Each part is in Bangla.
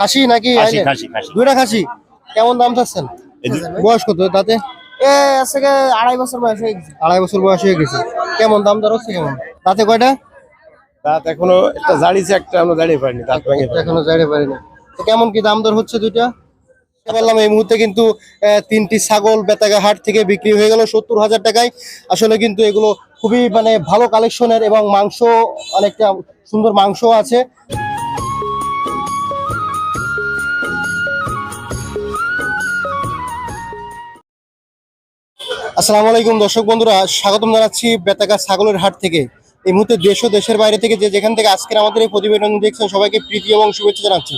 খাসি নাকি খাসি দুইটা খাসি কেমন দাম চাচ্ছেন? বয়স কত দাঁতে? আজকে 2.5 বছর বয়স হয়ে গেছে। 2.5 বছর বয়স হয়ে গেছে। কেমন দাম দর হচ্ছে কেমন? দাঁতে কয়টা? দাঁত এখনো একটা জাড়িছে, একটা আমরা জাড়িয়ে পারিনি, দাঁত ভেঙে এখনো জাড়ে পারিনি। তো কেমন কি দাম দর হচ্ছে দুইটা? বললাম এই মুহূর্তে কিন্তু 3টি ছাগল বেতাগা হাট থেকে বিক্রি হয়ে গেল 70,000 টাকায়। আসলে কিন্তু এগুলো খুবই মানে ভালো কালেকশনের এবং মাংস অনেকটা সুন্দর মাংস আছে। আসসালামু আলাইকুম দর্শক বন্ধুরা, স্বাগতম জানাচ্ছি বেতাগা ছাগলের হাট থেকে। এই মুহূর্তে দেশ ও দেশের বাইরে থেকে যেখান থেকে আজকের আমাদের এই প্রতিবেদন দেখছেন সবাইকে প্রীতি এবং শুভেচ্ছা জানাচ্ছি।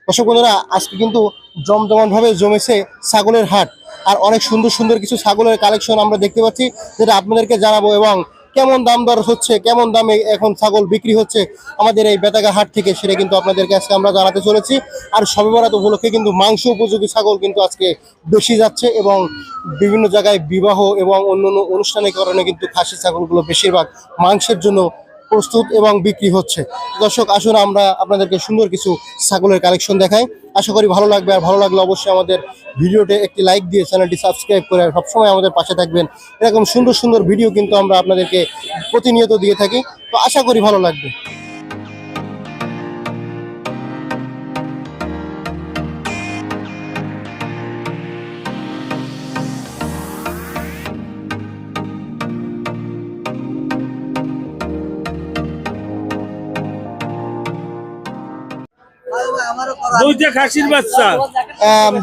দর্শক বন্ধুরা, আজকে কিন্তু জমজমাটভাবে জমেছে ছাগলের হাট, আর অনেক সুন্দর সুন্দর কিছু ছাগলের কালেকশন আমরা দেখতে পাচ্ছি, যেটা আপনাদেরকে জানাবো এবং কেমন দাম দর হচ্ছে, কেমন দামে এখন ছাগল বিক্রি হচ্ছে আমাদের এই বেতাগা হাট থেকে, সেটা কিন্তু আপনাদেরকে আজকে আমরা জানাতে চলেছি। আর শবে বরাত উপলক্ষে কিন্তু মাংস উপযোগী ছাগল কিন্তু আজকে বেশি যাচ্ছে এবং বিভিন্ন জায়গায় বিবাহ এবং অন্যান্য অনুষ্ঠানের কারণে কিন্তু খাসি ছাগলগুলো বেশিরভাগ মাংসের জন্য প্রস্তুত এবং বিক্রি হচ্ছে। দর্শক আসুন আমরা আপনাদেরকে সুন্দর কিছু ছাগলের কালেকশন দেখাই, আশা করি ভালো লাগবে। আর ভালো লাগলে অবশ্যই আমাদের ভিডিওতে একটি লাইক দিয়ে চ্যানেলটি সাবস্ক্রাইব করে সবসময় আমাদের পাশে থাকবেন। এরকম সুন্দর সুন্দর ভিডিও কিন্তু আমরা আপনাদেরকে প্রতিনিয়ত দিয়ে থাকি, তো আশা করি ভালো লাগবে। দুইটা খাসির বাচ্চা।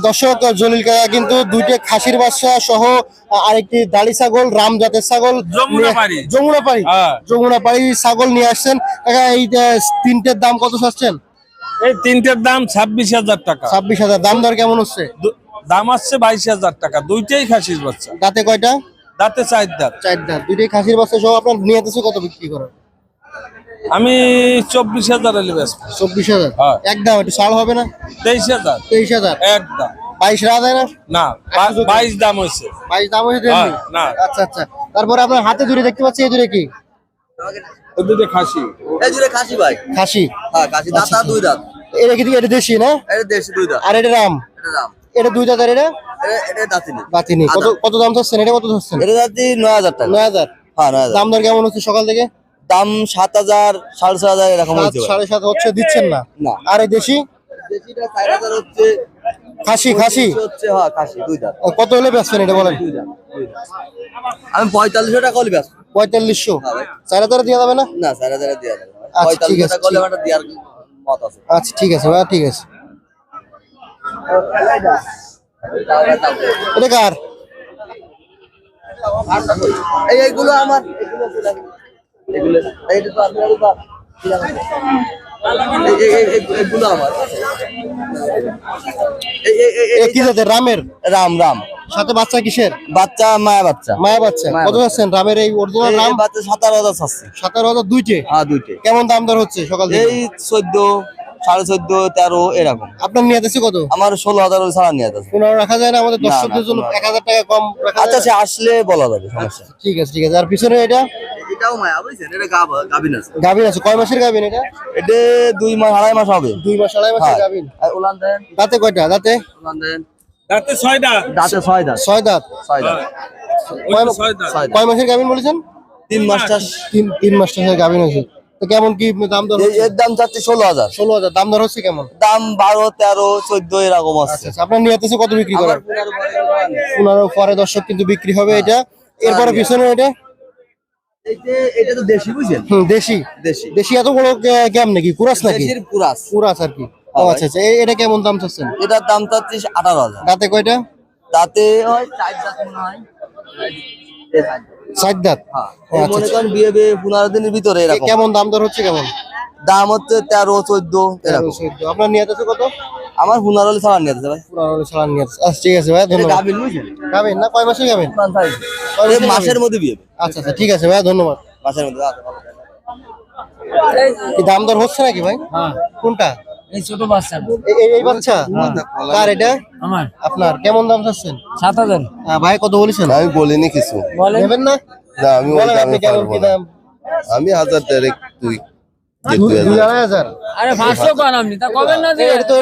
দর্শক, জলিল কাকা কিন্তু দুইটা খাসির বাচ্চা সহ আরেকটি দাড়ি ছাগল রাম জাতের ছাগল যমুনাপাড়ি ছাগল নিয়ে আসছেন। কাকা এই তিনটের দাম কত চাচ্ছেন? এই তিনটের দাম 26,000 টাকা। 26,000। দাম দর কেমন হচ্ছে? দাম আসছে 22,000 টাকা। দুইটাই খাসির বাচ্চা। দাঁতে কয়টা? দাঁতে 4 দাঁত। 4 দাঁত। দুইটাই খাসির বাচ্চা সহ আপনার নিয়ে আসছে কত বিক্রি করেন? আমি 24,000 এলে বেচবো। 24,000 হ্যাঁ। একদম একটু ছাড় হবে না? 23,000। 23,000 একদম। 22 রাত হয় না? না, 22 দাম হয়েছে। 22 দাম হয়েছে। হ্যাঁ, না। আচ্ছা আচ্ছা। তারপরে আপনার হাতে দূরে দেখতে পাচ্ছি, এই দূরে কি? ওই দুটো খাসি। এই জুড়ে খাসি ভাই। খাসি। হ্যাঁ খাসি, দাঁত আর দুই দাঁত। এটা কি এটা দেশি না? এটা দেশি দুই দাঁত। আর এটা রাম? এটা দাম। এটা দুই দাঁত। আর এটা এটা দাঁতিনি। বাতিনি। কত কত দাম চাচ্ছেন? এটা কত চাচ্ছেন? এটা দাঁতি 9,000 টাকা। 9,000। হ্যাঁ 9,000। দাম দর কেমন হচ্ছে সকাল থেকে? দাম 7,000 6,500 এরকম হচ্ছে। 7.5 হচ্ছে, দিচ্ছেন না? না। আর এই দেশি? দেশিটা 4,000 হচ্ছে। খাসি হচ্ছে হ্যাঁ খাসি দুই দাঁত। কত হলে বেচছেন এটা বলেন? দুই দাঁত। আমি 4500 টাকা হলে ব্যস্ত। 4500। হ্যাঁ ভাই। 4,000 দেওয়া যাবে না? না 4,000 দেওয়া যাবে না। আচ্ছা, ঠিক 4500 আছে, টাকা হলে একটা দেওয়ার মত আছে। আচ্ছা ঠিক আছে ভাই, ঠিক আছে। এটা কার? এইগুলো আমার এগুলো এইটা তো আপনার এগুলো আমার কি জাতের? রামের? রাম রাম। সাথে বাচ্চা কিসের? বাচ্চা মায়া বাচ্চা। মায়া বাচ্চা। কত যাচ্ছেন রামের এই অরিজিনাল রাম? বাচ্চা 17,000 আছে। 17,000 দুইটে? হ্যাঁ দুইটে। কেমন দাম দর হচ্ছে সকাল থেকে? এই 14 14.5 13 এরকম। আপনার নিয়ে আছে কত? আমার 16,000 ওই ছাড়া নিয়ে আছে। 15 রাখা যায় না আমাদের দর্শকদের জন্য? 1,000 টাকা কম রাখা আচ্ছা যায়? সে আসলে বলা যাবে, সমস্যা নেই। ঠিক আছে ঠিক আছে। আর পিছনে এটা? এটাও মায়া বুঝছেন, এটা গাবিন আছে। গাভীর আছে? কয় মাসের গাভীর এটা? এটা 2 মাস 2.5 মাস হবে। 2 মাস 2.5 মাসের গাভীর। আর উলান দেন। দাঁতে কয়টা? দাঁতে? উলান দেন। দাঁতে 6 দাঁত। দাঁতে 6 দাঁত। 6 দাঁত। 6 দাঁত। ওইটা 6 দাঁত। 6 দাঁত। কয় মাসের গাভীর বলেছেন? 3 মাস চাষ। 3 মাস গাভীর আছে। তো কেমন কি দাম দর হচ্ছে? এর দাম চাচ্ছে 16,000। 16,000। দাম দর হচ্ছে কেমন? দাম 12 13 14 এরকম আছে। আচ্ছা, আপনার নিয়ে আছে কত বিক্রি করেন? 15 পরে দর্শক কিন্তু বিক্রি হবে এটা। এরপরে পিছনে এটা? এটা তো দেশি বুঝছেন? দেশি। দেশি। দেশি এত বড় ক্যাম নাকি? কুরাস নাকি? দেশির পুরাস। কুরাস আর কি। ও আচ্ছা আচ্ছা। এটা কেমন দাম চাচ্ছেন? এটার দাম চাচ্ছে 18,000। দাঁতে কয়টা? দাঁতে হয় 4 দাঁত মনে হয়। 4 দাঁত। হ্যাঁ। ও আচ্ছা মনে আচ্ছা। করেন বিয়ে 15 দিনের ভিতরে এরকম। কেমন দাম দর হচ্ছে কেমন? দাম হচ্ছে 13 14 এরকম। 14। আপনার নিয়ে আছে কত? আমার 15 হলে ছাড়া নিয়ে যাচ্ছে ভাই। 15 সালান নিয়ে আছে। আচ্ছা ঠিক আছে ভাই, এটা ধন্যবাদ। গাবিন বুঝছেন? গাবেন না? কয় মাসে গাবেন? এই মাসের মধ্যে বিয়ে। আচ্ছা আচ্ছা ঠিক আছে ভাই, ধন্যবাদ। মাসের মধ্যে। আচ্ছা, ভালো। কি দাম দর হচ্ছে নাকি ভাই? হ্যাঁ, কোনটা? এই ছোট বাচ্চা এই বাচ্চা কার এটা? আমার আপনার। কেমন দাম চাচ্ছেন? 7,000 ভাই কত বলেছেন? আমি বলিনি কিছু। বলেন। নেবেন না? না আমি ওই বলেন দামে আপনি কেমন পারবো কি না। দাম? আমি 1000 ডাইরেক্ট 2। 2,500 আরে 500 পান আপনি তা কবেন না যে এটা তো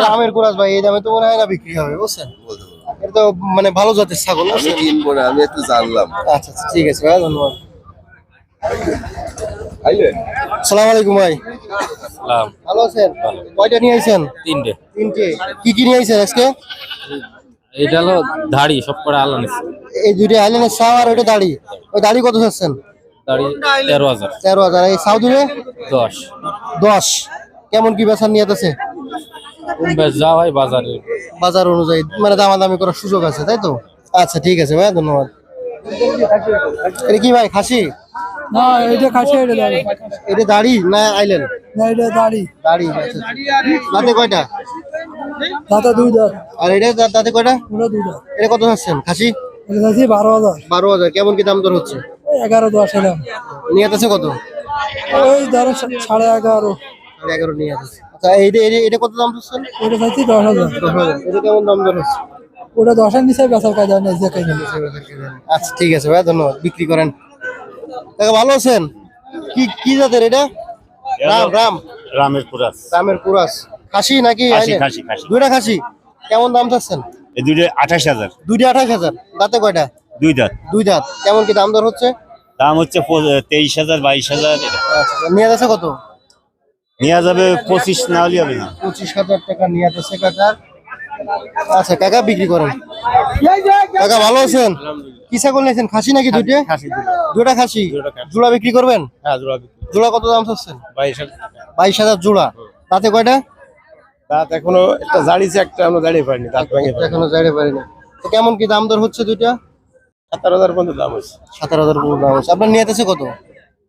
রামের কুরাস ভাই, এই দামে তো মনে হয় না বিক্রি হবে, বুঝছেন? এটা তো মানে ভালো জাতের ছাগল, বুঝছেন? কিনবো না, আমি একটু জানলাম। আচ্ছা আচ্ছা, ঠিক আছে ভাই, ধন্যবাদ। আসসালামু আলাইকুম ভাই, ভালো আছেন? কয়টা নিয়ে আইছেন? তিনটে তিনটে। কি কি নিয়ে আইছেন আজকে? এটা হলো ধাড়ি সব করে আলাদা এই দুইটা আইলেনের সাও আর ওইটা দাড়ি। ওই দাড়ি কত চাচ্ছেন? ধাড়ি 13,000 13,000। এই সাউ দিলে 10 10। কেমন কি বেচার নিয়ত আছে? বেশ যা হয় বাজারে বাজার অনুযায়ী মানে দামাদামি করার সুযোগ আছে, তাই তো? আচ্ছা ঠিক আছে ভাই, ধন্যবাদ। এটা কি ভাই, খাসি? না এটা খাসি, এটা দাড়ি। এটা দাড়ি না আইলেন? না এটা দাড়ি। দাড়ি, আচ্ছা। দাঁতে কয়টা? দাঁতা 2 দাঁত। আর এটা দাঁতে কয়টা? পুরো 2 দাঁত। এটা কত চাচ্ছেন খাসি? এটা যাচ্ছি 12,000। 12,000। কেমন কি দাম দর হচ্ছে? 11-10 এলাম। নিয়ত আছে কত? ওই ধরো 11.5। 11 নিয়ত আছে। আচ্ছা এটা কত দাম চাচ্ছেন? ওটা যাচ্ছি 10,000। 10,000। এটা কেমন দাম দর হচ্ছে? ওটা 10-এর নিচে বেচার কাজ নেই, যে কাজ নেই। আচ্ছা ঠিক আছে ভাই, ধন্যবাদ। বিক্রি করেন। কাকা ভালো আছেন? কি কি জাতের এটা? রাম রামের কুরাস রামের কুরাস। খাসি নাকি খাসি, আইলেন? খাসি, খাসি। দুইটা খাসি। কেমন দাম চাচ্ছেন? এই দুটো 28,000 দুইটা 28,000। দাঁতে কয়টা? 2 দাঁত। 2 দাঁত। কেমন কি দাম দর হচ্ছে? দাম হচ্ছে 23,000 22,000। আচ্ছা, নিয়ত আছে কত? নেওয়া যাবে 25, না হলে হবে না। 25,000 টাকা নিয়ত আছে কাকার। আচ্ছা কাকা, বিক্রি করেন। কাকা ভালো আছেন? কি ছাগল নিয়েছেন? খাসি নাকি দুইটা? দুইটা খাসি। জোড়া বিক্রি করবেন? হ্যাঁ, জোড়া কত দাম চাচ্ছেন? 22,000। 22,000 জোড়া। তাতে কয়টা? দাঁত এখনো একটা জাড়িছে, একটা আমরা দাঁড়িয়ে পারিনি, দাঁত ভেঙে পারিনি। এখনো যাইতে পারিনি। তো কেমন কি দাম দর হচ্ছে দুইটা? 17,000 পর্যন্ত দাম হচ্ছে। 17,000 পুরো দাম হচ্ছে। আপনার নিয়ত আছে কত?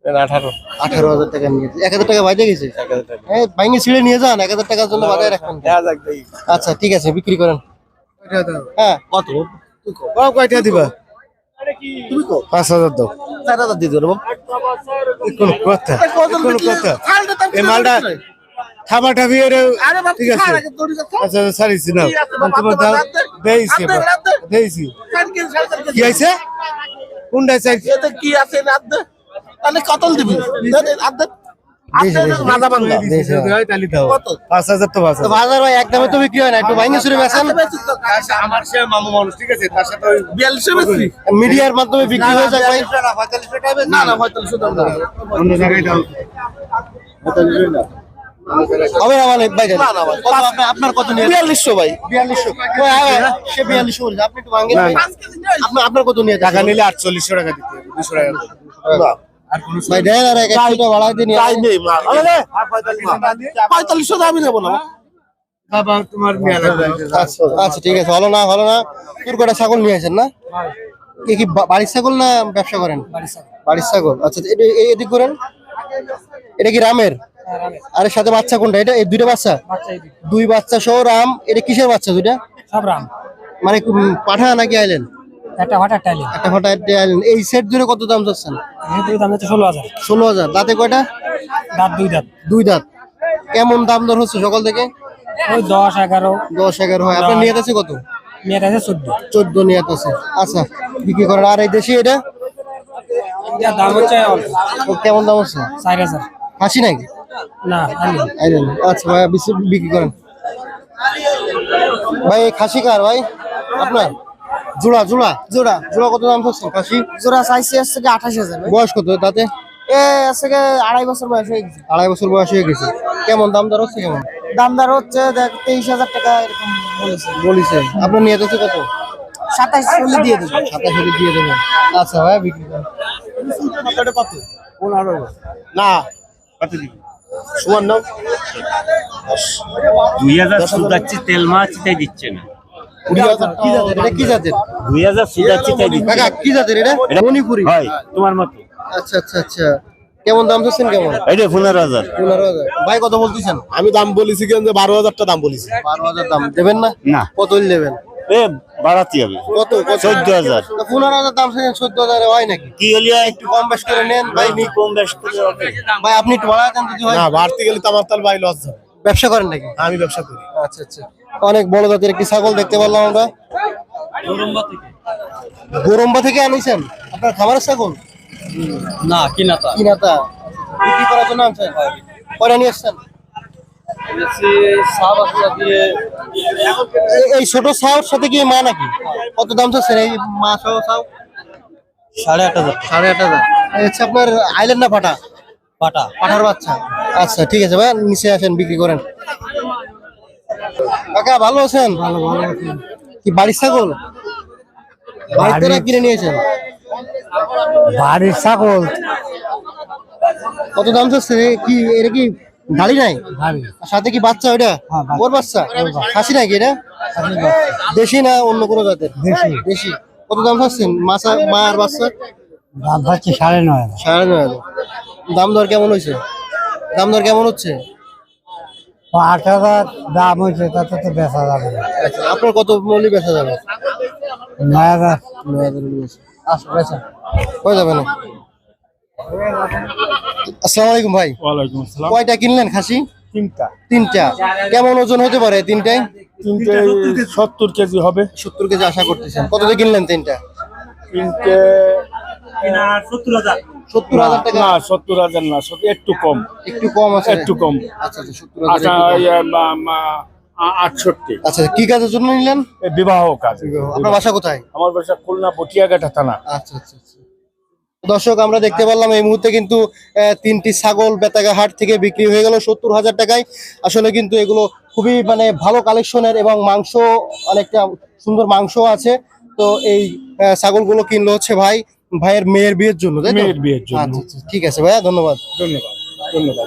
18 18,000 টাকা নিয়েছে। 1,000 টাকা বাইরে গেছে। 1,000 টাকা। হ্যাঁ, ভাঙে ছিঁড়ে নিয়ে যান, 1,000 টাকার জন্য বাজায় রাখবেন। দেখা যাক দেখি। আচ্ছা ঠিক আছে, বিক্রি করেন। হ্যাঁ, কত? কয়টা দিবা? 5,000 দাও। 4,000 দিয়ে দেবো। কোনো কথা, কোনো কথা। এই মালটা থাবা ঠাবি ঠিক আছে। আচ্ছা সারিছি না, তোমার দাম দেইছি, দেইছি। কি আছে? কোনটা চাই? কি আছে তাহলে কত দিবি? দিয়েছে। 5,000 তো 5,000। তো বাজার ভাই একদমই তো বিক্রি হয় না, একটু ভাঙে ছিঁড়ে বেচেন। আমার সে মামু মানুষ, ঠিক আছে, তার সাথে 42 বেশি মিডিয়ার মাধ্যমে বিক্রি হয়ে যায় ভাই। না না 45 দাম না অন্য জায়গায় দাও। হবে না মানে ভাই, কত আপনার কত নিয়ে? 4200 ভাই 4200। ওই সে 4200 বলছে, আপনি একটু ভাঙেন ভাই। আপনার কত নিয়ে? টাকা নিলে 4800 টাকা দিতে হবে, 200 টাকা দিতে হবে। ভাই দেন আর 100 বাড়াই দিন। তাই নেই মা আরে 4500 দামই নেব না বাবা তোমার মেয়ে লাগবে। আচ্ছা আচ্ছা ঠিক আছে, হলো না তোর কটা ছাগল নিয়ে আসেন না? কি বাড়ির ছাগল না ব্যবসা করেন? বাড়ির ছাগল। আচ্ছা এদিক করেন। এটা কি রামের? আরে সাথে বাচ্চা কোনটা? এটা এই দুইটা বাচ্চা? দুই বাচ্চা সহ রাম। এটা কিসের বাচ্চা দুইটা? সব রাম। মানে পাঠা নাকি আইলেন? একটা হঠাৎ টাইলে। একটা পাঠা একটা আইলেন। এই সেট জুড়ে কত দাম চাচ্ছেন? এর দাম হচ্ছে 16,000। 16,000। দাঁতে কয়টা? দাঁত 2 দাঁত। 2 দাঁত। কেমন দাম দর হচ্ছে সকাল থেকে? ওই 10-11। 10-11 হয়। আপনার নিয়ত আছে কত? মেয়ের আছে 14। 14 নিয়ত আছে। আচ্ছা বিক্রি করেন। আর এই দেশি এটা? এর দাম হচ্ছে ও কেমন দাম হচ্ছে? 4,000। খাসি নাকি? না আইলেন। আইলেন। আচ্ছা ভাই, বিক্রি করেন। ভাই এই খাসি কার ভাই? আপনার? জোড়া জোড়া জোড়া জোড়া কত দাম চাচ্ছেন খাসি? জোড়া চাইছি আছে 28,000। বয়স কত তাতে? এ আছে 2.5 বছর বয়স হয়ে গেছে। 2.5 বছর বয়স হয়ে গেছে। কেমন দাম দর হচ্ছে কেমন? দামদার হচ্ছে দেখ 23,000 টাকা এরকম বলেছে। বলিছে। আপনার নিয়ত আছে কত? 27 হলে দিয়ে দেব। 27 দিয়ে দেবেন। আচ্ছা ভাই, বিক্রি করেন। কত 15 না কত দিবি? সমান নাও 2,000 সুদাচ্ছি, তেল মাছ তাই দিচ্ছে না। 20,000 কি জাতের? এটা কি জাতের? 2,000 সুদাচ্ছি তাই দিচ্ছে কাকা কি জাতের এটা? মণিপুরি। হয় তোমার মতো। আচ্ছা আচ্ছা আচ্ছা। কেমন দাম চাচ্ছেন কেমন? এইটা 15,000। 15,000। ভাই কত বলতেছেন? আমি দাম বলেছি কেন যে 12,000 টা দাম বলেছি 12,000 দাম দেবেন না? না, কত নেবেন? এ বাড়াতে হবে। কত? 14,000। 15,000 দাম চাচ্ছেন, 14,000 হয় নাকি? কি হলি একটু কম বেশ করে নেন ভাই। কম বেশ করে হবে। ভাই আপনি একটু বাড়ায় দেন যদি হয়। না বাড়তে গেলে তো আমার তাল ভাই লস যাবে ব্যবসা করেন নাকি? আমি ব্যবসা করি আচ্ছা আচ্ছা। অনেক বড় জাতের একটি ছাগল দেখতে পারলাম আমরা। গোরম্বা থেকে আনিছেন? আপনার খামারের ছাগল? না কিনাতা কিনাতা বিক্রি করার জন্য আনছেন? কয়টা নিয়ে আসছেন? এই ছোট ছাওর সাথে কি মা নাকি? কত দাম চাচ্ছেন এই মা সহ ছাও? 8,500 8,500। আচ্ছা, আপনার আইল্যান্ড না পাটা? পাটা। পাঠার বাচ্চা। আচ্ছা ঠিক আছে ভাই, নিচে আসেন, বিক্রি করেন। কাকা ভালো আছেন? ভালো ভালো আছে। কি বাড়ির ছাগল? বাড়িতে না কিনে নিয়েছেন? বাড়ির ছাগল কত দাম চাচ্ছে? কি এটা কি গাড়ি নাই? ভারী। আর সাথে কি বাচ্চা ওইটা? হ্যাঁ, বাচ্চা। ওর বাচ্চা? খাসি নাকি এটা? দেশি না অন্য কোনো জাতের? দেশি। দেশি। কত দাম চাচ্ছেন মা আর বাচ্চা? দাম পাচ্ছি 9,500। 9,500। দাম দর কেমন হয়েছে? দাম দর কেমন হচ্ছে? 8,000 দাম হয়েছে, তাতে তো বেচা যাবে না। আচ্ছা, আপনার কত মূল্য বেচা যাবে? 9,000। 9,000 আচ্ছা বেচা হয়ে যাবে না। আসসালামু আলাইকুম ভাই। ওয়ালাইকুম আসসালাম। কয়টা কিনলেন খাসি? 3টা। 3টা। কেমন ওজন হতে পারে তিনটায়? 70 কেজি হবে। 70 কেজি আশা করতেছেন। কত দিয়ে কিনলেন 3টা? 3টে 70,000 টাকা। না 70,000 না, একটু কম। একটু কম আছে? একটু কম। আচ্ছা আচ্ছা, 70,000 আচ্ছা, একটু কম। 68। আচ্ছা, কি কাজের জন্য নিলেন? বিবাহ কাজ। আপনার বাসা কোথায়? আমার বাসা খুলনা পটিয়াঘাটা থানা। আচ্ছা আচ্ছা আচ্ছা। দর্শক, আমরা দেখতে পারলাম এই মুহূর্তে কিন্তু 3টি ছাগল বেতাগা হাট থেকে বিক্রি হয়ে গেল 70,000 টাকায়। আসলে কিন্তু এগুলো খুবই মানে ভালো কালেকশনের এবং মাংস অনেকটা সুন্দর মাংস আছে। তো এই ছাগলগুলো কিনলো হচ্ছে ভাইয়ের মেয়ের বিয়ের জন্য, তাই তো? মেয়ের বিয়ের জন্য। আচ্ছা আচ্ছা, ঠিক আছে ভাইয়া, ধন্যবাদ। ধন্যবাদ ধন্যবাদ।